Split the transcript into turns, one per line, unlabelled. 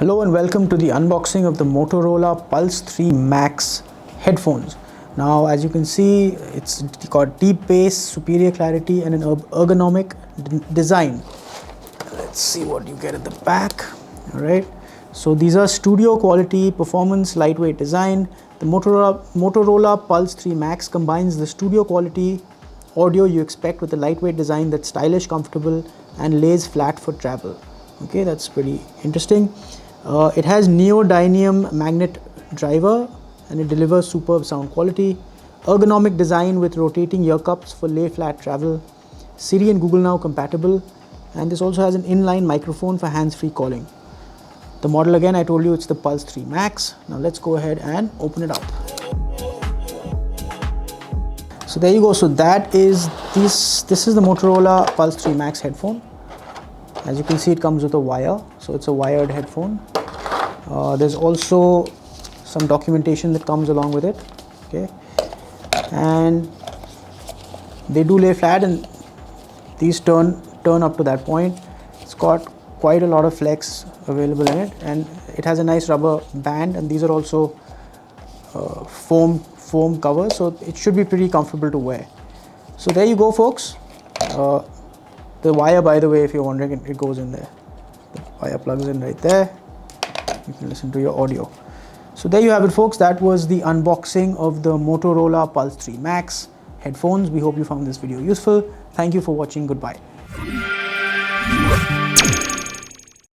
Hello and welcome to the unboxing of the Motorola Pulse 3 Max headphones. Now, as you can see, it's got deep bass, superior clarity and an ergonomic design. Let's see what you get at the back. All right, so these are studio quality, performance, lightweight design. The Motorola Pulse 3 Max combines the studio quality audio you expect with a lightweight design that's stylish, comfortable and lays flat for travel. Okay, that's pretty interesting. It has neodymium magnet driver and it delivers superb sound quality. Ergonomic design with rotating ear cups for lay flat travel. Siri and Google Now compatible, and this also has an inline microphone for hands-free calling. The model, again, I told you it's the Pulse 3 Max. Now let's go ahead and open it up. So there you go. So that is this is the Motorola Pulse 3 Max headphone. As you can see, it comes with a wire, so it's a wired headphone. There's also some documentation that comes along with it. Okay, and they do lay flat, and these turn up to that point. It's got quite a lot of flex available in it, and it has a nice rubber band, and these are also foam covers, so it should be pretty comfortable to wear. So there you go, folks. The wire, by the way, if you're wondering, it goes in there. The wire plugs in right there. You can listen to your audio. So there you have it, folks. That was the unboxing of the Motorola Pulse 3 Max headphones. We hope you found this video useful. Thank you for watching. Goodbye.